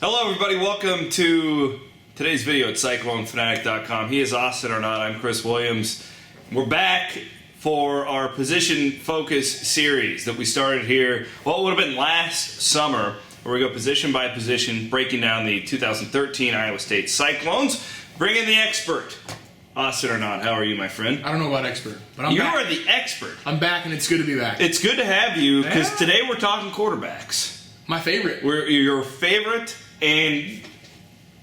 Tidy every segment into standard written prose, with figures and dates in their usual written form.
Hello everybody, welcome to today's video at CycloneFanatic.com. He is Austen Arnaud, I'm Chris Williams. We're back for our position focus series that we started here, well, it would have been last summer, where we go position by position, breaking down the 2013 Iowa State Cyclones. Bring in the expert, Austen Arnaud. How are you, my friend? I don't know about expert, but I'm back. You are the expert. I'm back, and it's good to be back. It's good to have you, because today we're talking quarterbacks. My favorite. We're your favorite, and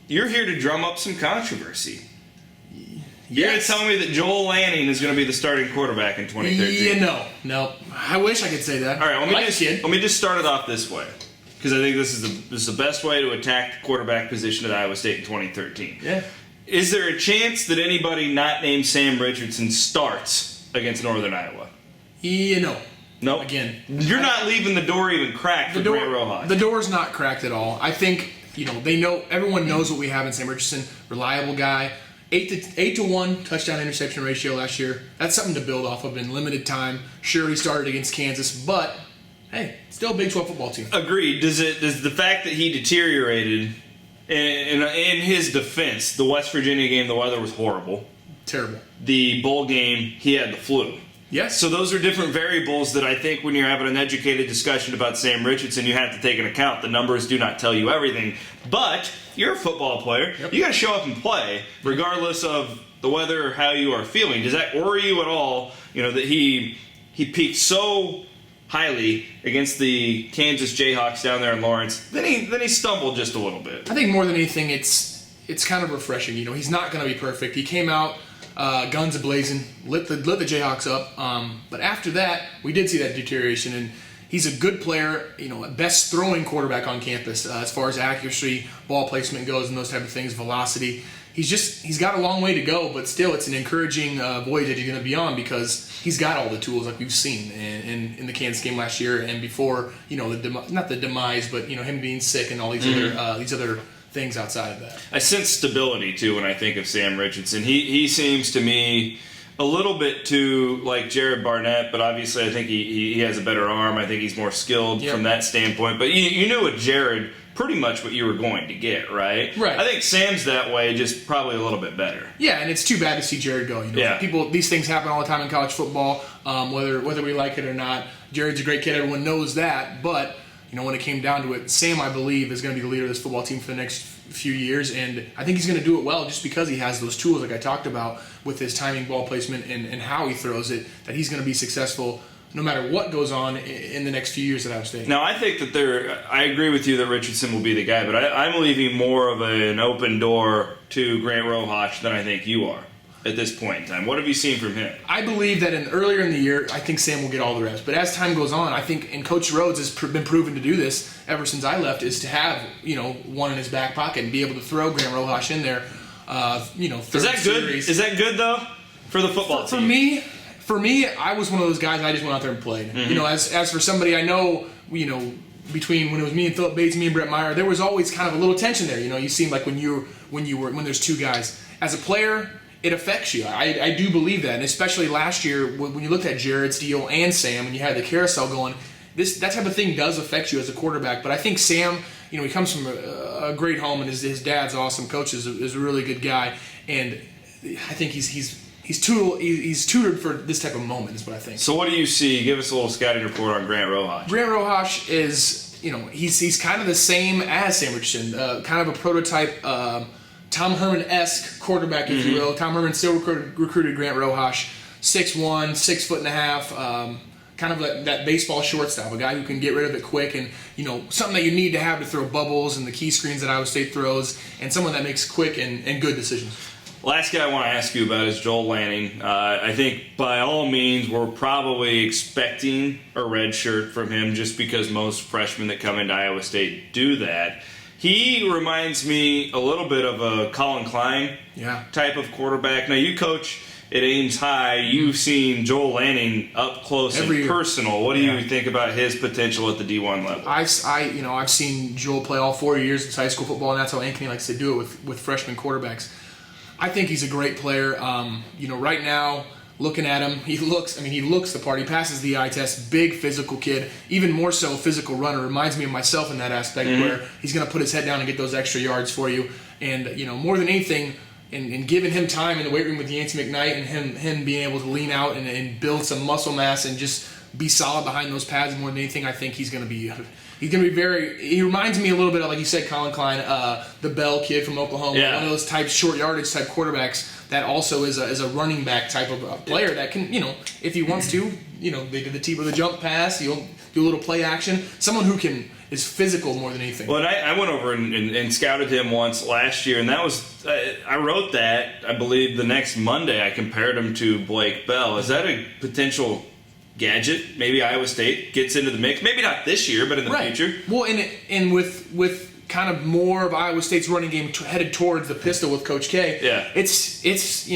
you're here to drum up some controversy. You're going to tell me that Joel Lanning is going to be the starting quarterback in 2013. Yeah, no. I wish I could say that. All right, let me just start it off this way, because I think this is the best way to attack the quarterback position at Iowa State in 2013. Yeah. Is there a chance that anybody not named Sam Richardson starts against Northern Iowa? No. No? Again. You're not leaving the door even cracked for Grant Rojas. The door's not cracked at all. I think, everyone knows what we have in Sam Richardson. Reliable guy. 8 to 1 touchdown interception ratio last year. That's something to build off of in limited time. Sure, he started against Kansas, but hey, still a Big 12 football team. Agreed. Does the fact that he deteriorated in his defense, the West Virginia game, the weather was horrible. Terrible. The bowl game, he had the flu. Yes. So those are different variables that I think when you're having an educated discussion about Sam Richardson, you have to take into account. The numbers do not tell you everything. But you're a football player. Yep. You got to show up and play, regardless of the weather or how you are feeling. Does that worry you at all, that he peaked so highly against the Kansas Jayhawks down there in Lawrence, then he stumbled just a little bit? I think more than anything, it's kind of refreshing. He's not going to be perfect. He came out guns a-blazing, lit the Jayhawks up. But after that, we did see that deterioration, and he's a good player, best throwing quarterback on campus as far as accuracy, ball placement goes, and those type of things, velocity. He's got a long way to go, but still, it's an encouraging voyage that he's going to be on because he's got all the tools like we've seen in the Kansas game last year and before. Not the demise, but him being sick and all these other things outside of that. I sense stability too when I think of Sam Richardson. He seems to me a little bit too like Jared Barnett, but obviously I think he has a better arm. I think he's more skilled from that standpoint. But you knew with Jared pretty much what you were going to get, right? Right. I think Sam's that way, just probably a little bit better. Yeah, and it's too bad to see Jared go. These things happen all the time in college football, whether we like it or not. Jared's a great kid. Everyone knows that, but when it came down to it, Sam, I believe, is going to be the leader of this football team for the next few years, and I think he's going to do it well just because he has those tools like I talked about with his timing, ball placement, and how he throws it, that he's going to be successful no matter what goes on in the next few years at Iowa State. Now, I think that I agree with you that Richardson will be the guy, but I'm leaving more of an open door to Grant Rojas than I think you are at this point in time. What have you seen from him? I believe that earlier in the year, I think Sam will get all the reps. But as time goes on, I think, and Coach Rhodes has been proven to do this ever since I left, is to have one in his back pocket and be able to throw Grant Rojas in there. Is that good? Is that good though for the football team? For me, I was one of those guys. I just went out there and played. Mm-hmm. As for somebody I know, between when it was me and Philip Bates, me and Brett Meyer, there was always kind of a little tension there. You seemed like when there's two guys. As a player, it affects you. I do believe that, and especially last year when you looked at Jared's deal and Sam, and you had the carousel going, that type of thing does affect you as a quarterback. But I think Sam, he comes from a great home, and his dad's awesome. Coach is a really good guy, and I think he's tutored for this type of moment, is what I think. So what do you see? Give us a little scouting report on Grant Rojas. Grant Rojas is, he's kind of the same as Sam Richardson, kind of a prototype. Tom Herman-esque quarterback, if you will. Tom Herman still recruited Grant Rojas, 6'1", 6'5", kind of that baseball shortstop, a guy who can get rid of it quick and, something that you need to have to throw bubbles and the key screens that Iowa State throws, and someone that makes quick and good decisions. Last guy I want to ask you about is Joel Lanning. I think by all means we're probably expecting a red shirt from him just because most freshmen that come into Iowa State do that. He reminds me a little bit of a Colin Klein type of quarterback. Now, you coach at Ames High. You've seen Joel Lanning up close and personal. What do you think about his potential at the D1 level? I've seen Joel play all 4 years of high school football, and that's how Ankeny likes to do it with freshman quarterbacks. I think he's a great player. Right now, looking at him, he looks the part. He passes the eye test. Big physical kid, even more so physical runner. Reminds me of myself in that aspect, where he's going to put his head down and get those extra yards for you. And more than anything, and giving him time in the weight room with Yancey McKnight, and him being able to lean out and build some muscle mass and just be solid behind those pads more than anything, I think he's going to be very. He reminds me a little bit of, like you said, Colin Klein, the Bell kid from Oklahoma, one of those type short yardage type quarterbacks that also is a running back type of player that can, if he wants to, they did the T or the jump pass, he'll do a little play action. Someone who is physical more than anything. Well, and I went over and scouted him once last year, and that was I wrote that, I believe, the next Monday I compared him to Blake Bell. Is that a potential gadget? Maybe Iowa State gets into the mix. Maybe not this year, but in the future. Well, and with kind of more of Iowa State's running game headed towards the pistol with Coach K. Yeah. It's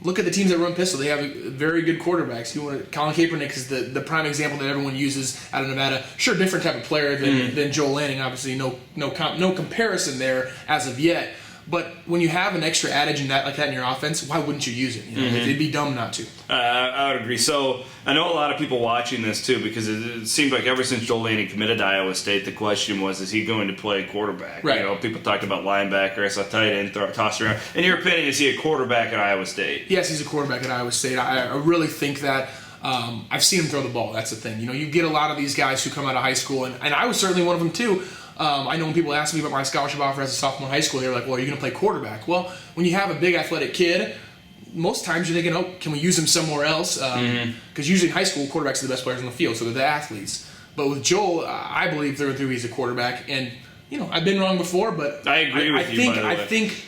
look at the teams that run pistol. They have very good quarterbacks. Colin Kaepernick is the prime example that everyone uses out of Nevada. Sure, different type of player than Joel Lanning. Obviously, no comparison there as of yet. But when you have an extra adage like that in your offense, why wouldn't you use it? It'd be dumb not to. I would agree. So I know a lot of people watching this too, because it seems like ever since Joel Lanning committed to Iowa State, the question was, is he going to play quarterback? Right. People talked about linebacker, I saw tight end, tossed around. In your opinion, is he a quarterback at Iowa State? Yes, he's a quarterback at Iowa State. I really think that. I've seen him throw the ball. That's the thing. You get a lot of these guys who come out of high school, and I was certainly one of them too. I know when people ask me about my scholarship offer as a sophomore in high school, they're like, well, are you going to play quarterback? Well, when you have a big athletic kid, most times you're thinking, can we use him somewhere else? Because usually in high school, quarterbacks are the best players on the field, so they're the athletes. But with Joel, I believe through and through he's a quarterback. And, I've been wrong before, but I agree with you, by the way. I think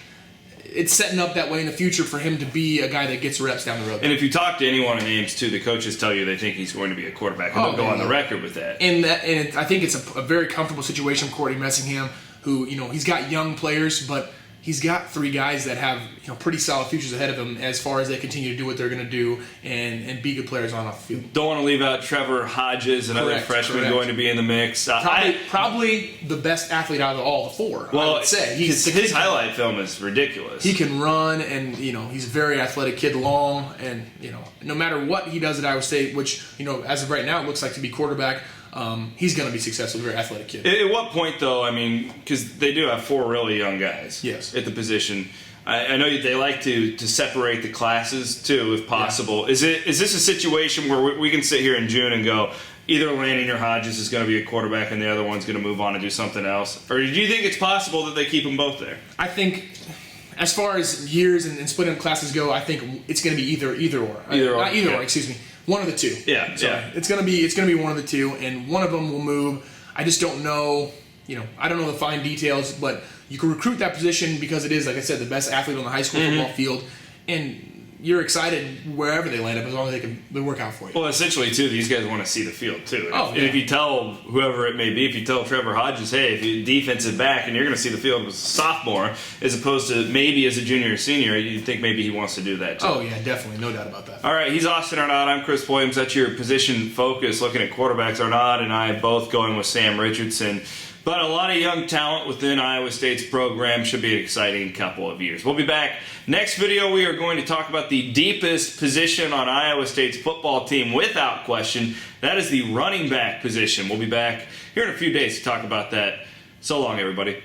it's setting up that way in the future for him to be a guy that gets reps down the road. And if you talk to anyone in Ames, too, the coaches tell you they think he's going to be a quarterback, and they'll go on the record with that. And I think it's a very comfortable situation for Courtney Messingham, who, he's got young players, but he's got three guys that have pretty solid futures ahead of him as far as they continue to do what they're going to do and be good players on and off the field. Don't want to leave out Trevor Hodges, another freshman going to be in the mix. Probably the best athlete out of all the four. Well, I would say his highlight film is ridiculous. He can run, and he's a very athletic kid, long, and no matter what he does at Iowa State, which as of right now it looks like to be quarterback. He's going to be successful. Very athletic kid. At what point, though? Because they do have four really young guys. Yes. At the position. I know they like to separate the classes too, if possible. Yeah. Is this a situation where we can sit here in June and go, either Lanning or Hodges is going to be a quarterback and the other one's going to move on and do something else? Or do you think it's possible that they keep them both there? I think, as far as years and splitting classes go, I think it's going to be either or. Not either or. Excuse me. One of the two. Yeah. It's gonna be one of the two, and one of them will move. I just don't know. I don't know the fine details, but you can recruit that position because it is, like I said, the best athlete on the high school football field, and you're excited wherever they land up as long as they work out for you. Well, essentially, too, these guys want to see the field, too. And if you tell whoever it may be, if you tell Trevor Hodges, hey, if you're defensive back and you're going to see the field as a sophomore as opposed to maybe as a junior or senior, you think maybe he wants to do that, too. Oh, yeah, definitely. No doubt about that. All right, he's Austen Arnaud. I'm Chris Williams. That's your position focus, looking at quarterbacks. Arnaud and I both going with Sam Richardson. But a lot of young talent within Iowa State's program. Should be an exciting couple of years. We'll be back. Next video, we are going to talk about the deepest position on Iowa State's football team without question. That is the running back position. We'll be back here in a few days to talk about that. So long, everybody.